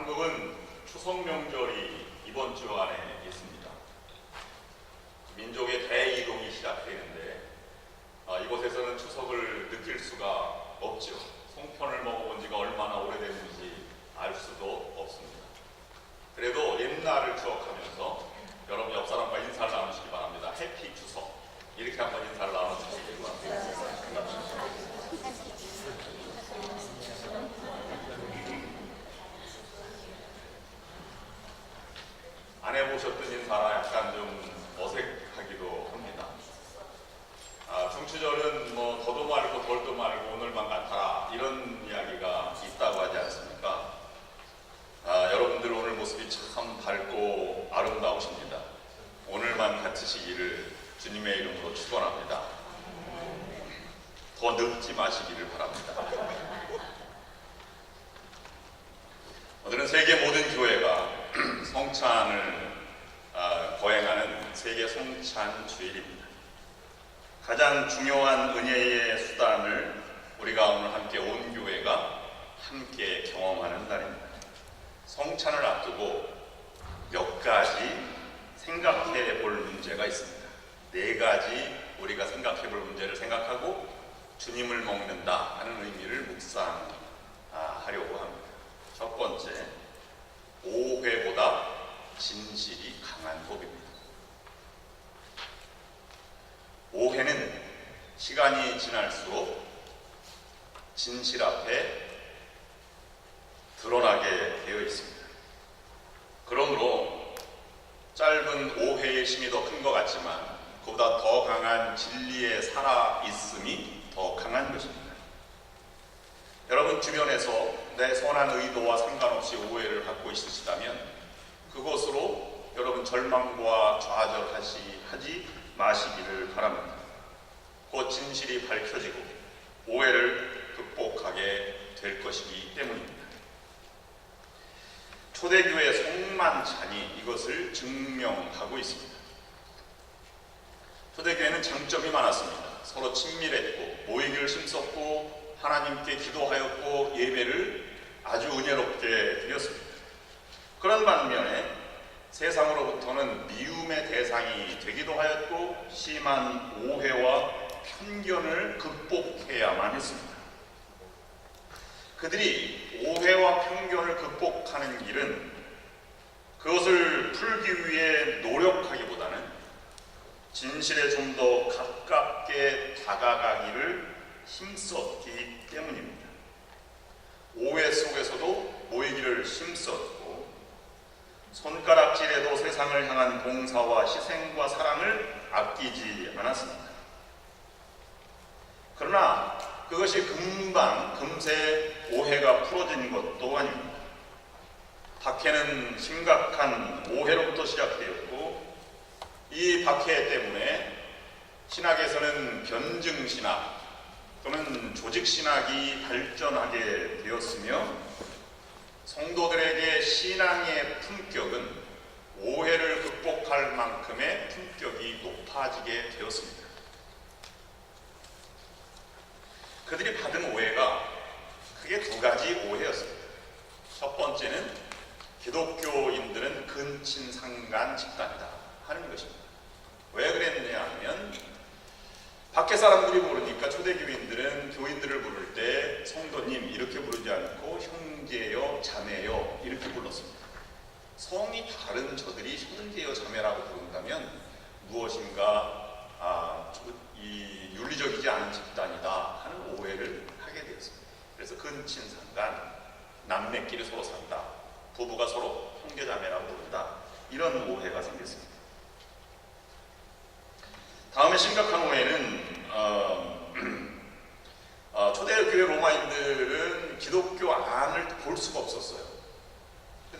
한국은 추석 명절이 이번 주 안에 있습니다. 민족의 대이동이 시작되는데 이곳에서는 추석을 느낄 수가 없죠. 송편을 먹어본 지가 얼마나 오래됐는지 알 수도 없습니다. 그래도 옛날을 추억하면서 여러분 옆 사람과 인사를 나누시기 바랍니다. 해피 추석, 이렇게 한번 인사를 나눠주시기 바랍니다. 안 해보셨던 인사라 약간 좀 어색하기도 합니다. 중추절은 뭐 더도 말고 덜도 말고 오늘만 같아라, 이런 이야기가 있다고 하지 않습니까? 여러분들 오늘 모습이 참 밝고 아름다우십니다. 오늘만 같으시기를 주님의 이름으로 축원합니다. 더 늙지 마시기를 바랍니다. 오늘은 세계 모든 교회가 성찬을 거행하는 세계 성찬 주일입니다. 가장 중요한 은혜의 수단을 우리가 오늘 함께 온 교회가 함께 경험하는 날입니다. 성찬을 앞두고 몇 가지 생각해 볼 문제가 있습니다. 네 가지 우리가 생각해 볼 문제를 생각하고 주님을 먹는다 하는 의미를 묵상하려고 합니다. 첫 번째, 오해보다 진실이 강한 법입니다. 오해는 시간이 지날수록 진실 앞에 드러나게 되어 있습니다. 그러므로 짧은 오해의 힘이 더 큰 것 같지만 그보다 더 강한 진리의 살아있음이 더 강한 것입니다. 여러분 주변에서 내 선한 의도와 상관없이 오해를 갖고 있으시다면 그것으로 여러분 절망과 좌절하지 마시기를 바랍니다. 곧 진실이 밝혀지고 오해를 극복하게 될 것이기 때문입니다. 초대교회 성만찬이 이것을 증명하고 있습니다. 초대교회는 장점이 많았습니다. 서로 친밀했고 모이기를 힘썼고 하나님께 기도하였고 예배를 아주 은혜롭게 드렸습니다. 그런 반면에 세상으로부터는 미움의 대상이 되기도 하였고 심한 오해와 편견을 극복해야만 했습니다. 그들이 오해와 편견을 극복하는 길은 그것을 풀기 위해 노력하기보다는 진실에 좀 더 가깝게 다가가기를 힘썼기 때문입니다. 오해 속에서도 모이기를 힘썼고 손가락질에도 세상을 향한 봉사와 희생과 사랑을 아끼지 않았습니다. 그러나 그것이 금세 오해가 풀어진 것도 아닙니다. 박해는 심각한 오해로부터 시작되었고 이 박해 때문에 신학에서는 변증신학 또는 조직신학이 발전하게 되었으며 성도들에게 신앙의 품격은 오해를 극복할 만큼의 품격이 높아지게 되었습니다. 그들이 받은 오해가 크게 두 가지 오해였습니다. 첫 번째는 기독교인들은 근친상간 집단이다 하는 것입니다. 왜 그랬느냐 하면 밖에 사람들이 모르니까 초대교인들은 교인들을 부를 때 성도님 이렇게 부르지 않고 형제여 자매여 이렇게 불렀습니다. 성이 다른 저들이 형제여 자매라고 부른다면 무엇인가 이 윤리적이지 않은 집단이다 하는 오해를 하게 되었습니다. 그래서 근친상간, 남매끼리 서로 산다, 부부가 서로 형제자매라고 부른다, 이런 오해가 생겼습니다. 다음에 심각한 오해는 초대교회 로마인들은 기독교 안을 볼 수가 없었어요.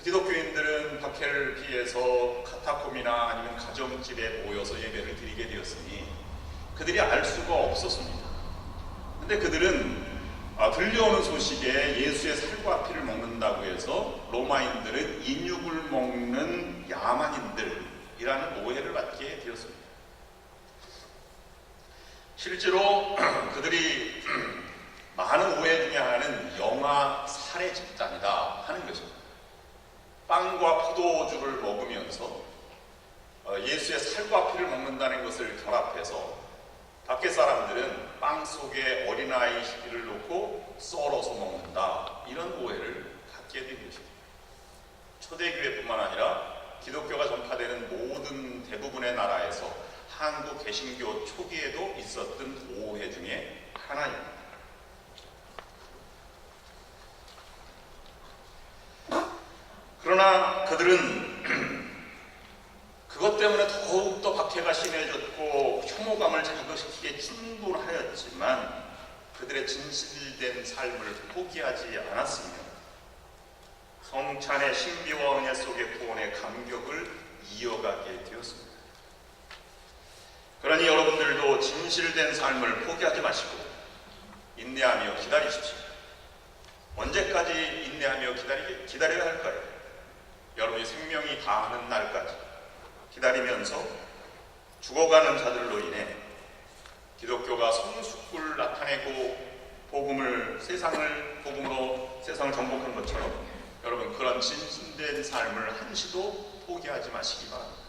기독교인들은 박해를 피해서 카타콤이나 아니면 가정집에 모여서 예배를 드리게 되었으니 그들이 알 수가 없었습니다. 근데 그들은 들려오는 소식에 예수의 살과 피를 먹는다고 해서 로마인들은 인육을 먹는 야만인들이라는 오해를 받게 되었습니다. 실제로 그들이 많은 오해 중에 하나는 영아 살해 집단이다 하는 것입니다. 빵과 포도주를 먹으면서 예수의 살과 피를 먹는다는 것을 결합해서 밖에 사람들은 빵 속에 어린아이를 넣고 썰어서 먹는다, 이런 오해를 갖게 된 것입니다. 초대교회뿐만 아니라 기독교가 전파되는 모든 대부분의 나라에서 한국 개신교 초기에도 있었던 오해 중에 하나입니다. 그러나 그들은 그것 때문에 더욱더 박해가 심해졌고 혐오감을 자극시키기에 충분하였지만 그들의 진실된 삶을 포기하지 않았으며 성찬의 신비와 은혜 속의 구원의 감격을 이어가게 되었습니다. 그러니 여러분들도 진실된 삶을 포기하지 마시고 인내하며 기다리십시오. 언제까지 인내하며 기다려야 할까요? 여러분의 생명이 다하는 날까지 기다리면서 죽어가는 자들로 인해 기독교가 성숙을 나타내고 복음으로 세상을 정복한 것처럼 여러분 그런 진실된 삶을 한시도 포기하지 마시기 바랍니다.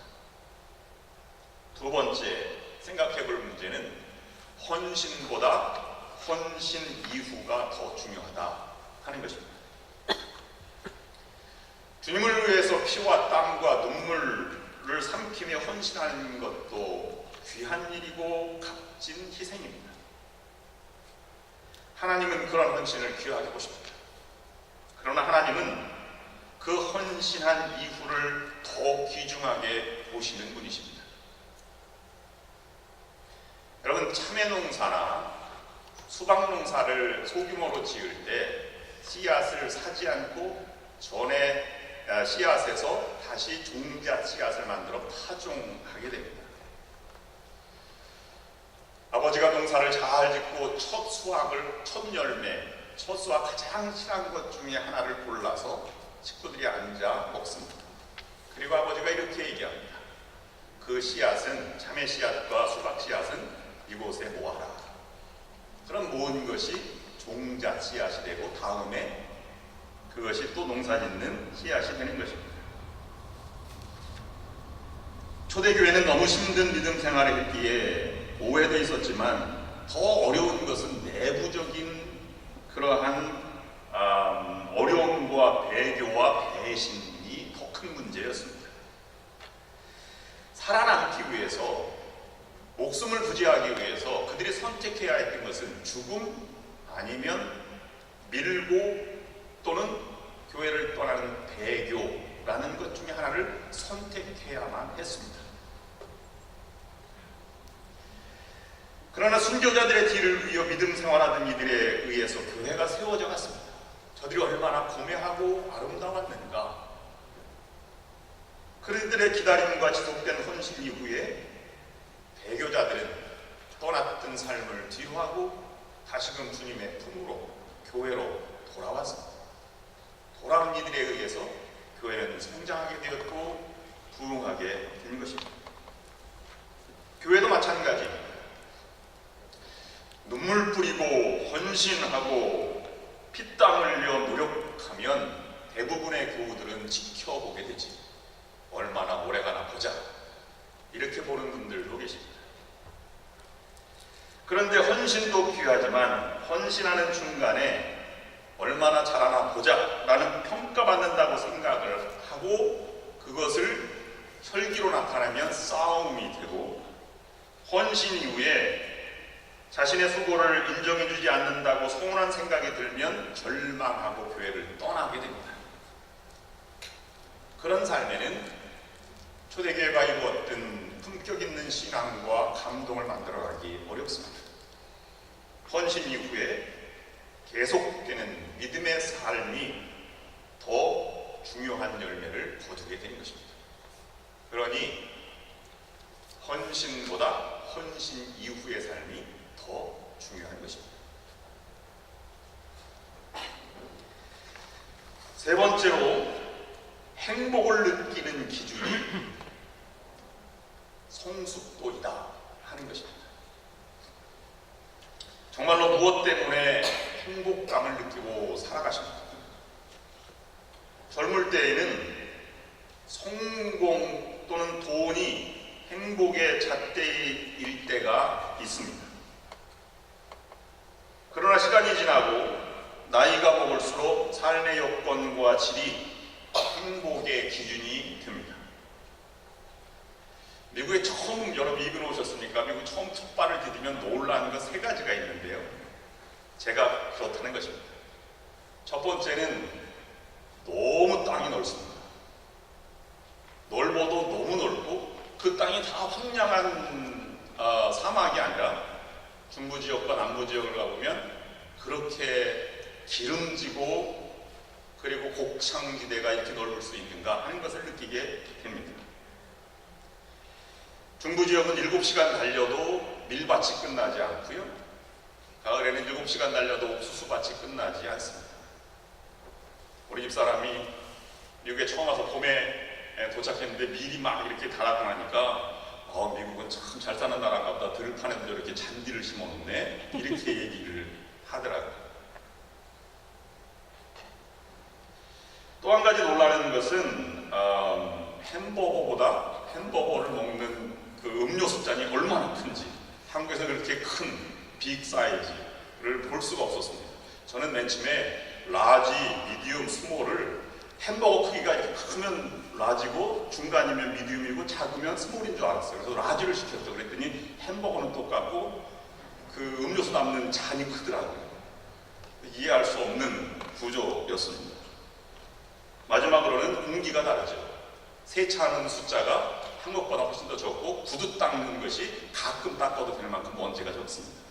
두 번째 생각해 볼 문제는 헌신보다 헌신 이후가 더 중요하다 하는 것입니다. 주님을 위해서 피와 땀과 눈물을 삼키며 헌신하는 것도 귀한 일이고 값진 희생입니다. 하나님은 그런 헌신을 귀하게 보십니다. 그러나 하나님은 그 헌신한 이후를 더 귀중하게 보시는 분이십니다. 여러분, 참외 농사나 수박 농사를 소규모로 지을 때 씨앗을 사지 않고 전에 씨앗에서 다시 종자 씨앗을 만들어 파종하게 됩니다. 아버지가 농사를 잘 짓고 첫 열매, 첫 수확 가장 실한 것 중에 하나를 골라서 식구들이 앉아 먹습니다. 그리고 아버지가 이렇게 얘기합니다. 그 씨앗은, 참외 씨앗과 수박 씨앗은 이곳에 모아라. 그럼 모은 것이 종자 씨앗이 되고 다음에 그것이 또 농사 짓는 씨앗이 되는 것입니다. 초대교회는 너무 힘든 믿음 생활을 했기에 오해도 있었지만 더 어려운 것은 내부적인 그러한 어려움과 배교와 배신이 더 큰 문제였습니다. 살아남기 위해서, 목숨을 부지하기 위해서 그들이 선택해야 했던 것은 죽음 아니면 밀고 또는 교회를 떠나는 배교라는 것 중에 하나를 선택해야만 했습니다. 그러나 순교자들의 뒤를 이어 믿음 생활하던 이들에 의해서 교회가 세워져 갔습니다. 저들이 얼마나 고매하고 아름다웠는가. 그들의 기다림과 지속된 헌신 이후에 배교자들은 떠났던 삶을 뒤로하고 다시금 주님의 품으로, 교회로 돌아왔습니다. 돌아온 이들에 의해서 교회는 성장하게 되었고 부흥하게 된 것입니다. 교회도 마찬가지입니다. 눈물 뿌리고 헌신하고 피땀 흘려 노력하면 대부분의 교우들은 지켜보게 되지. 얼마나 오래가나 보자, 이렇게 보는 분들도 계십니다. 그런데 헌신도 귀하지만 헌신하는 중간에 얼마나 잘하나 보자 라는 평가받는다고 생각을 하고 그것을 혈기로 나타내면 싸움이 되고, 헌신 이후에 자신의 수고를 인정해주지 않는다고 서운한 생각이 들면 절망하고 교회를 떠나게 됩니다. 그런 삶에는 초대교회가 이루었던 품격 있는 신앙과 감동을 만들어가기 어렵습니다. 헌신 이후에 계속되는 믿음의 삶이 더 중요한 열매를 거두게 되는 것입니다. 그러니 헌신보다 헌신 이후의 삶이 더 중요한 것입니다. 세 번째로 행복을 느끼는 기준이 성숙도이다 하는 것입니다. 정말로 무엇 때문에 행복감을 느끼고 살아가십니까? 젊을 때에는 성공 또는 돈이 행복의 잣대일 때가 있습니다. 그러나 시간이 지나고 나이가 먹을수록 삶의 여건과 질이 행복의 기준이 됩니다. 미국에 처음, 여러분 미국에 오셨습니까? 미국 처음 첫 발을 디디면 놀라는 것 세 가지가 있는데요. 제가 그렇다는 것입니다. 첫 번째는 너무 땅이 넓습니다. 넓어도 너무 넓고 그 땅이 다 황량한 사막이 아니라 중부지역과 남부지역을 가보면 그렇게 기름지고 그리고 곡창지대가 이렇게 넓을 수 있는가 하는 것을 느끼게 됩니다. 중부지역은 7시간 달려도 밀밭이 끝나지 않고요. 가을에는 7시간 달려도 옥수수밭이 끝나지 않습니다. 우리 집사람이 미국에 처음 와서 봄에 도착했는데 밀이 막 이렇게 달아나니까 미국은 참 잘 사는 나라인가 보다. 들판에도 이렇게 잔디를 심어놓네. 이렇게 얘기를 하더라고요. 또 한 가지 놀라는 것은 햄버거를 먹는 그 음료수 잔이 얼마나 큰지 한국에서 그렇게 큰 빅 사이즈를 볼 수가 없었습니다. 저는 맨 처음에 라지, 미디움, 스몰을 햄버거 크기가 이렇게 크면 라지고 중간이면 미디움이고 작으면 스몰인 줄 알았어요. 그래서 라지를 시켰죠. 그랬더니 햄버거는 똑같고 그 음료수 담는 잔이 크더라고요. 이해할 수 없는 구조였습니다. 마지막으로는 공기가 다르죠. 세차하는 숫자가 한국보다 훨씬 더 적고 구두 닦는 것이 가끔 닦아도 될 만큼 먼지가 적습니다.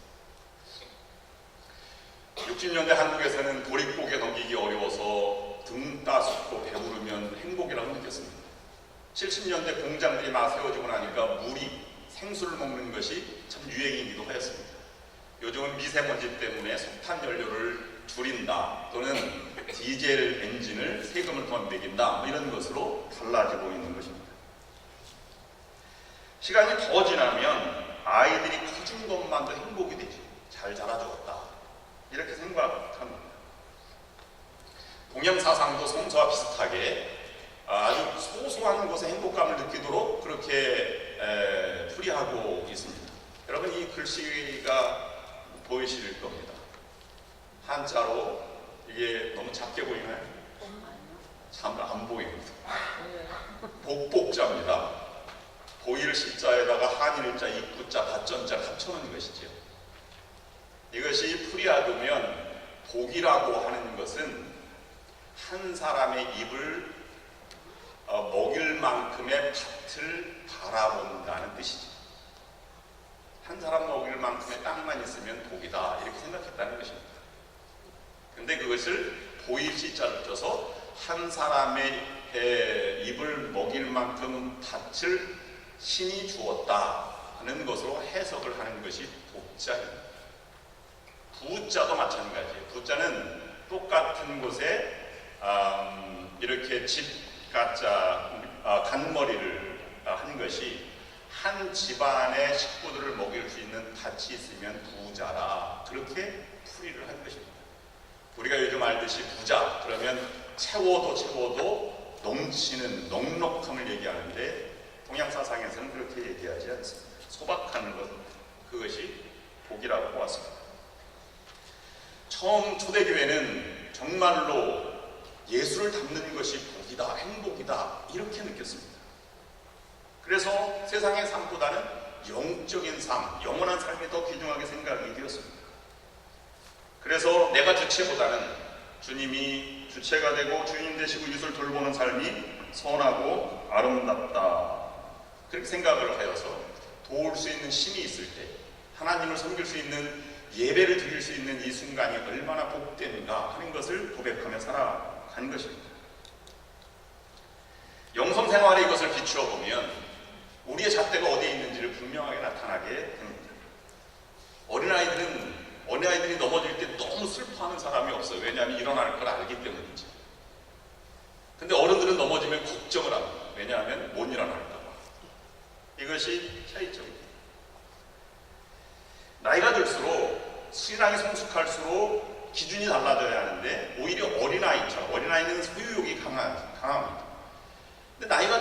60년대 한국에서는 보릿고개 넘기기 어려워서 등 따숩고 배부르면 행복이라고 느꼈습니다. 70년대 공장들이 막 세워지고 나니까 생수를 먹는 것이 참 유행이기도 하였습니다. 요즘은 미세먼지 때문에 석탄 연료를 줄인다 또는 디젤 엔진을 세금을 더 매긴다 이런 것으로 달라지고 있는 것입니다. 시간이 더 지나면 아이들이 커진 것만도 행복이 되죠. 잘 자라주었다 이렇게 생각합니다. 동양 사상도 성서와 비슷하게 아주 소소한 것에 행복감을 느끼도록 그렇게 풀이하고 있습니다. 여러분 이 글씨가 보이실 겁니다. 한자로 이게 너무 작게 보이나요? 참 안 보입니다. 복복자입니다. 보일 시자에다가 한일자, 입구자, 닷전자를 합쳐놓은 것이죠. 이것이 풀이하면 복이라고 하는 것은 한 사람의 입을 먹일 만큼의 밭을 바라본다는 뜻이죠. 한 사람 먹일 만큼의 땅만 있으면 복이다 이렇게 생각했다는 것입니다. 근데 그것을 보일 시자를 붙여서 한 사람의 입을 먹일 만큼 밭을 신이 주었다 하는 것으로 해석을 하는 것이 복자입니다. 부자도 마찬가지예요. 부자는 똑같은 곳에 이렇게 집 간머리를 한 것이 한 집안의 식구들을 먹일 수 있는 밭이 있으면 부자라 그렇게 풀이를 한 것입니다. 우리가 요즘 알듯이 부자 그러면 채워도 넘치는 넉넉함을 얘기하는데 동양 사상에서는 그렇게 얘기하지 않습니다. 소박한 것 그것이 복이라고 보았습니다. 처음 초대교회는 정말로 예수를 담는 것이 복이다, 행복이다 이렇게 느꼈습니다. 그래서 세상의 삶보다는 영적인 삶, 영원한 삶이 더 귀중하게 생각이 되었습니다. 그래서 내가 주체보다는 주님이 주체가 되고 주인 되시고 이웃을 돌보는 삶이 선하고 아름답다 그렇게 생각을 하여서 도울 수 있는 힘이 있을 때 하나님을 섬길 수 있는 예배를 드릴 수 있는 이 순간이 얼마나 복된가 하는 것을 고백하며 살아간 것입니다. 영성생활에 이것을 비추어 보면 우리의 잣대가 어디에 있는지를 분명하게 나타나게 됩니다. 어린아이들이 넘어질 때 너무 슬퍼하는 사람이 없어요. 왜냐하면 일어날 걸 알기 때문이죠. 근데 어른들은 넘어지면 걱정을 합니다. 왜냐하면 못 일어날까 봐. 이것이 차이점입니다. 나이가 들수록 신앙이 성숙할수록 기준이 달라져야 하는데 오히려 어린아이는 소유욕이 강합니다. 근데 나이가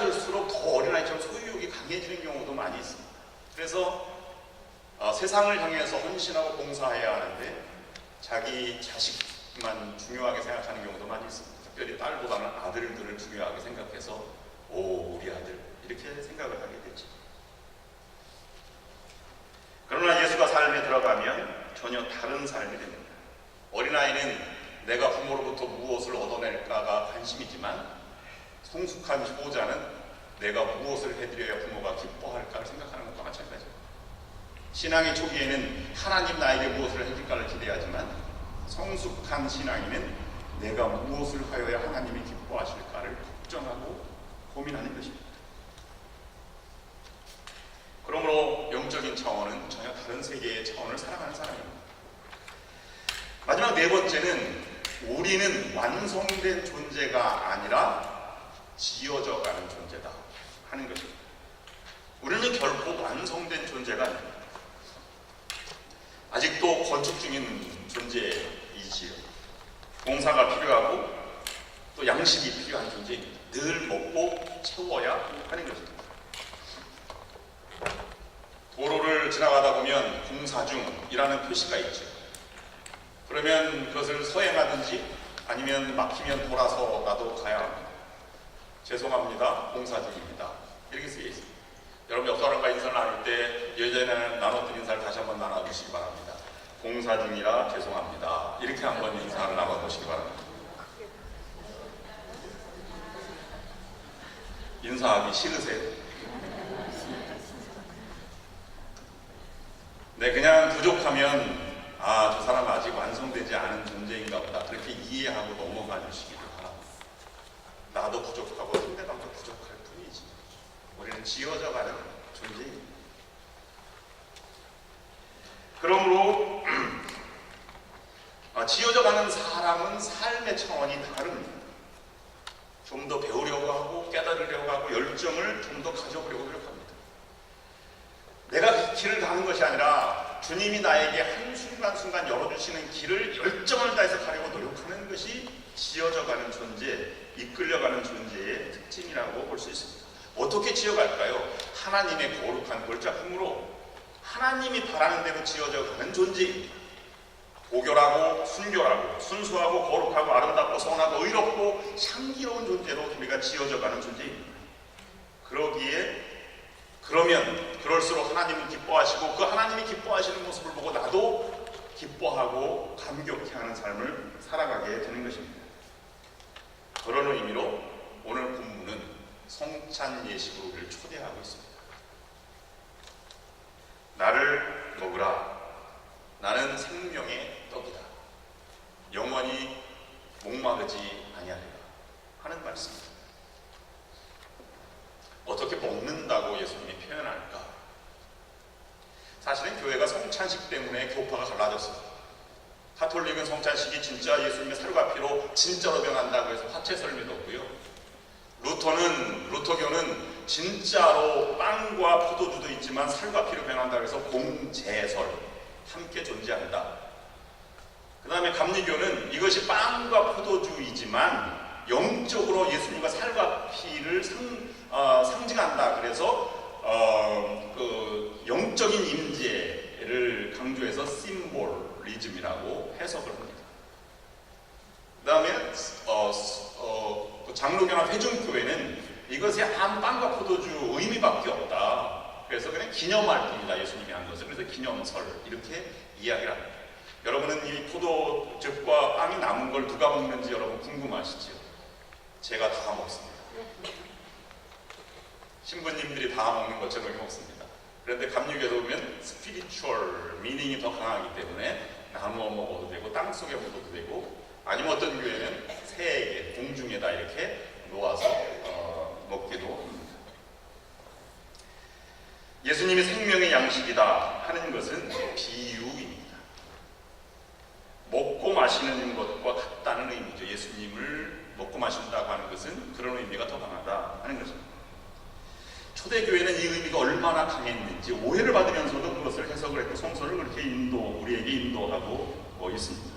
강해지는 경우도 많이 있습니다. 그래서 세상을 향해서 헌신하고 봉사해야 하는데 자기 자식만 중요하게 생각하는 경우도 많이 있습니다. 특별히 딸보다는 아들들을 중요하게 생각해서 우리 아들 이렇게 생각을 하게 되죠. 그러나 예수가 삶에 들어가면 전혀 다른 삶이 됩니다. 어린아이는 내가 부모로부터 무엇을 얻어낼까가 관심이지만 성숙한 효자는 내가 무엇을 해드려야 부모가 기뻐할까를 생각하는 것과 마찬가지입니다. 신앙의 초기에는 하나님 나에게 무엇을 해줄까를 기대하지만 성숙한 신앙인은 내가 무엇을 하여야 하나님이 기뻐하실까를 걱정하고 고민하는 것입니다. 그러므로 영적인 차원은 전혀 다른 세계의 차원을 살아가는 사람입니다. 마지막 네 번째는 우리는 완성된 존재가 아니라 지어져 가는 존재다 하는 것입니다. 우리는 결코 완성된 존재가 아닙니다. 아직도 건축 중인 존재이지요. 공사가 필요하고 또 양식이 필요한 존재입니다. 늘 먹고 채워야 하는 것입니다. 도로를 지나가다 보면 공사 중이라는 표시가 있죠. 그러면 그것을 서행하든지 아니면 막히면 돌아서라도 가야 합니다. 죄송합니다. 공사 중입니다. 이렇게 쓰여 있습니다. 여러분 옆 사람과 인사를 나눌 때 예전에는 나눴던 인사를 다시 한번 나눠주시기 바랍니다. 공사 중이라 죄송합니다. 이렇게 한번 인사를 나눠보시기 바랍니다. 인사하기 싫으세요? 네, 그냥 부족하면 저 사람은 아직 완성되지 않은 존재인가 보다 그렇게 이해하고 넘어가 주시기를 바랍니다. 나도 부족하고 상대방도 부족할 뿐이지 우리는 지어져가는 존재입니다. 그러므로 지어져가는 사람은 삶의 차원이 다릅니다. 좀 더 배우려고 하고 깨달으려고 하고 열정을 좀 더 가져보려고 노력합니다. 내가 길을 가는 것이 아니라 주님이 나에게 한순간순간 열어주시는 길을 열정을 다해서 가려고 노력하는 것이 지어져가는 존재, 이끌려가는 존재의 특징이라고 볼 수 있습니다. 어떻게 지어갈까요? 하나님의 거룩한 골짜품으로 하나님이 바라는 대로 지어져가는 존재입니다. 고결하고 순결하고 순수하고 거룩하고 아름답고 선하고 의롭고 향기로운 존재로 우리가 지어져가는 존재입니다. 그러면 그럴수록 하나님은 기뻐하시고 그 하나님이 기뻐하시는 모습을 보고 나도 기뻐하고 감격해하는 삶을 살아가게 되는 것입니다. 그런 의미로 오늘 본문은 성찬 예식으로 우리를 초대하고 있습니다. 나를 먹으라. 나는 생명의 떡이다. 영원히 목마르지 아니하리라 하는 말씀입니다. 어떻게 먹는다고 예수님이 표현할까? 사실은 교회가 성찬식 때문에 교파가 갈라졌습니다. 가톨릭은 성찬식이 진짜 예수님의 살과 피로 진짜로 변한다고 해서 화채설을 믿었고요. 루터교는 진짜로 빵과 포도주도 있지만 살과 피로 변한다고 해서 공제설, 함께 존재한다. 그 다음에 감리교는 이것이 빵과 포도주이지만 영적으로 예수님과 살과 피를 상징한다. 그래서 그 영적인 임재를 강조해서 심볼리즘이라고 해석을 합니다. 그 다음에 장로교나 회중교회는 이것이 한 빵과 포도주 의미밖에 없다. 그래서 그냥 기념할 뿐이다. 예수님이 한 것을. 그래서 기념설 이렇게 이야기를 합니다. 여러분은 이 포도즙과 빵이 남은 걸 누가 먹는지 여러분 궁금하시죠? 제가 다 먹습니다. 신부님들이 다 먹는 것처럼 이렇게 먹습니다. 그런데 감리교에서 보면 스피리추얼 미닝이 더 강하기 때문에 나누어 먹어도 되고 땅속에 묻어도 되고 아니면 어떤 교회는 새에게 공중에다 이렇게 놓아서 먹기도 합니다. 예수님이 생명의 양식이다 하는 것은 비유입니다. 먹고 마시는 것과 같다는 의미죠. 예수님을 먹고 마신다고 하는 것은 그런 의미가 더 강하다 하는 것입니다. 초대교회는 이 의미가 얼마나 강했는지 오해를 받으면서도 그것을 해석을 했고 성서를 그렇게 우리에게 인도하고 있습니다.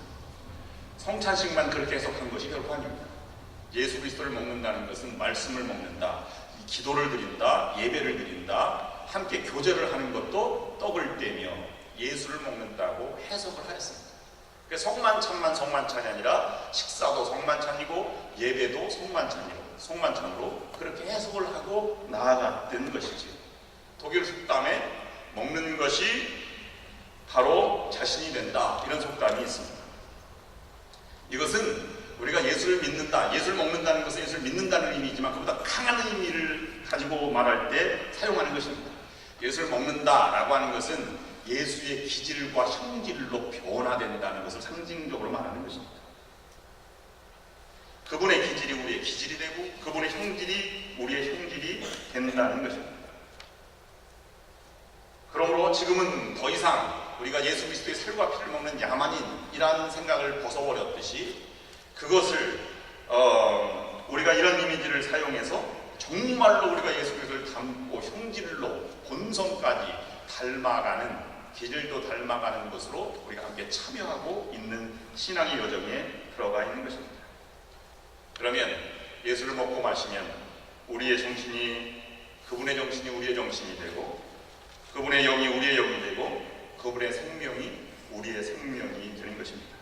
성찬식만 그렇게 해석한 것이 결코 아닙니다. 예수 그리스도를 먹는다는 것은 말씀을 먹는다. 기도를 드린다, 예배를 드린다, 함께 교제를 하는 것도 떡을 떼며 예수를 먹는다고 해석을 하였습니다. 성만찬만 성만찬이 아니라 식사도 성만찬이고 예배도 성만찬으로 그렇게 해석을 하고 나아갔던 것이지. 독일 속담에 먹는 것이 바로 자신이 된다, 이런 속담이 있습니다. 이것은 우리가 예수를 믿는다, 예수를 먹는다는 것은 예수를 믿는다는 의미이지만 그보다 강한 의미를 가지고 말할 때 사용하는 것입니다. 예수를 먹는다라고 하는 것은 예수의 기질과 형질로 변화된다는 것을 상징적으로 말하는 것입니다. 그분의 기질이 우리의 기질이 되고 그분의 형질이 우리의 형질이 된다는 것입니다. 그러므로 지금은 더 이상 우리가 예수 그리스도의 살과 피를 먹는 야만인이라는 생각을 벗어버렸듯이 그것을 우리가 이런 이미지를 사용해서 정말로 우리가 예수 그리스도를 닮고 형질로 본성까지 닮아가는, 기질도 닮아가는 것으로 우리가 함께 참여하고 있는 신앙의 여정에 들어가 있는 것입니다. 그러면 예수를 먹고 마시면 우리의 정신이, 그분의 정신이 우리의 정신이 되고 그분의 영이 우리의 영이 되고 그분의 생명이 우리의 생명이 되는 것입니다.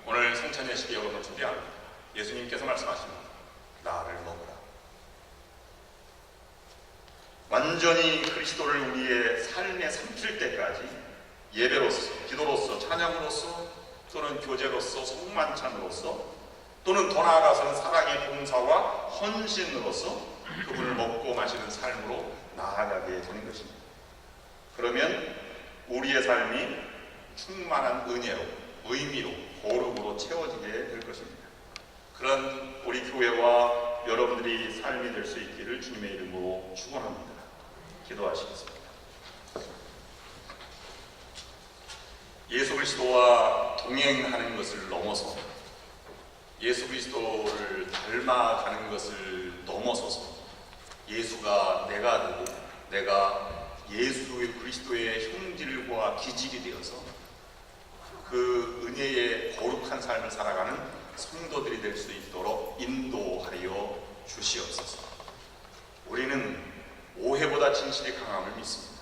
오늘 성찬예식에 여러분을 초대합니다. 예수님께서 말씀하십니다. 나를 먹으라. 완전히 그리스도를 우리의 삶에 삼킬 때까지 예배로서, 기도로서, 찬양으로서, 또는 교제로서, 성만찬으로서, 또는 더 나아가서는 사랑의 봉사와 헌신으로서 그분을 먹고 마시는 삶으로 나아가게 되는 것입니다. 그러면 우리의 삶이 충만한 은혜로, 의미로, 거룩으로 채워지게 될 것입니다. 그런 우리 교회와 여러분들이 삶이 될 수 있기를 주님의 이름으로 축원합니다. 기도하시겠습니다. 예수 그리스도와 동행하는 것을 넘어서, 예수 그리스도를 닮아가는 것을 넘어서서 예수가 내가 되고 내가 예수 그리스도의 형질과 기질이 되어서 그 은혜의 거룩한 삶을 살아가는 성도들이 될 수 있도록 인도하여 주시옵소서. 우리는 오해보다 진실이 강함을 믿습니다.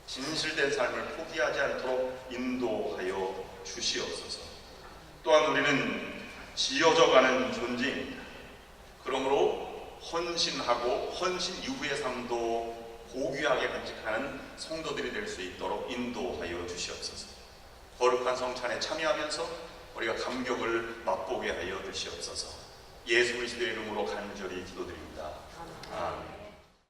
진실된 삶을 포기하지 않도록 인도하여 주시옵소서. 또한 우리는 지어져가는 존재입니다. 그러므로 헌신하고 헌신 이후의 삶도 고귀하게 간직하는 성도들이 될 수 있도록 인도하여 주시옵소서. 거룩한 성찬에 참여하면서 우리가 감격을 맛보게 하여 주시옵소서. 예수 그리스도의 이름으로 간절히 기도드립니다. 아멘.